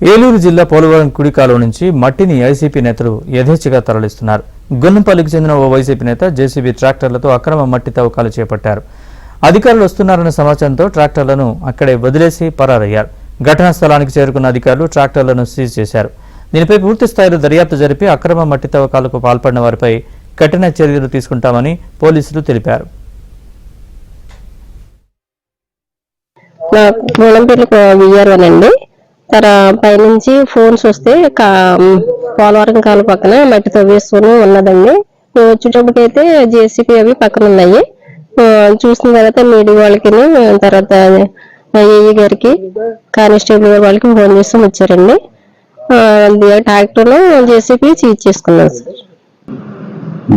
ఏలూరు జిల్లా పోలవరం కుడికాలువ నుంచి మట్టిని వైసీపీ నేతలు యథేచ్ఛగా తరలిస్తున్నారు. గున్నంపల్లికి చెందిన ఓ వైసీపీ నేత జేసీబీ ట్రాక్టర్లతో అక్రమ మట్టి తవ్వకాలు చేపట్టారు. అధికారులు వస్తున్నారన్న సమాచారంతో ట్రాక్టర్లను అక్కడే వదిలేసి పరారయ్యారు. ఘటనా స్థలానికి చేరుకున్న అధికారులు ట్రాక్టర్లను సీజ్ చేశారు. దీనిపై పూర్తి స్థాయిలో దర్యాప్తు జరిపి అక్రమ మట్టి తవ్వకాలకు పాల్పడిన వారిపై కఠిన చర్యలు తీసుకుంటామని పోలీసులు తెలిపారు. పైనుంచి ఫోన్స్ వస్తే పోలవరం కాలు పక్కన మట్టి తవ్వేసుకుని ఉన్నదండి. వచ్చేటప్పటికైతే జేసీపీ అవి పక్కన ఉన్నాయి. చూసిన తర్వాత మీడియా వాళ్ళకి తర్వాత ఏఈ గారికి కానిస్టేబుల్ వాళ్ళకి ఫోన్ చేసి వచ్చారండి. ట్రాక్టర్ జేసీపీ సీజ్ చేసుకున్నాం సార్.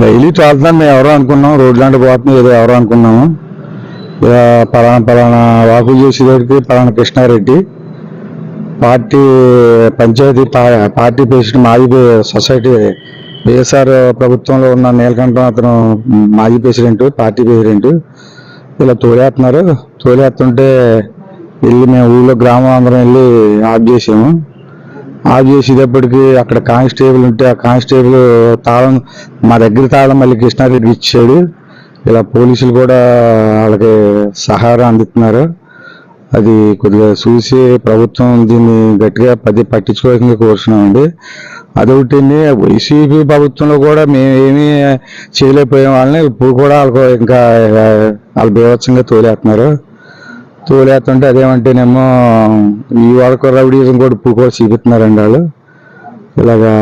డైలీ వెళ్తున్నాం. మేము ఎవరో అనుకున్నాం, రోడ్ లాంటి పోతున్నాం ఏదో ఎవరో అనుకున్నాము. పలానా వాకులు చేసేవాడికి పలానా Krishna Reddy party panchayat party president మాజీ సొసైటీ వైఎస్ఆర్ ప్రభుత్వంలో ఉన్న నీలకంఠం అతను మాజీ ప్రెసిడెంట్ పార్టీ ప్రెసిడెంట్ ఇలా తోలేస్తుంటే వెళ్ళి మేము ఊళ్ళో గ్రామం అందరం వెళ్ళి ఆఫ్ చేసాము. ఆఫ్ చేసేటప్పటికి అక్కడ కానిస్టేబుల్ ఉంటే ఆ కానిస్టేబుల్ తాళం మా దగ్గర తాళం మళ్ళీ కృష్ణారెడ్డి ఇచ్చాడు. ఇలా పోలీసులు కూడా వాళ్ళకి సహాయం అందిస్తున్నారు. అది కొద్దిగా చూసి ప్రభుత్వం దీన్ని గట్టిగా పట్టించుకోవాల్సిందిగా కోరుతున్నామండి. అదొకటి వైసీపీ ప్రభుత్వంలో కూడా మేమేమీ చేయలేకపోయాం. వాళ్ళని ఇప్పుడు కూడా వాళ్ళకు ఇంకా వాళ్ళు బీభత్సంగా తోలేస్తుంటే అదేమంటేనేమో ఈ వాళ్ళకు రౌడీజం కూడా ఇప్పుడు కూడా చూపిస్తున్నారండి వాళ్ళు ఇలాగా.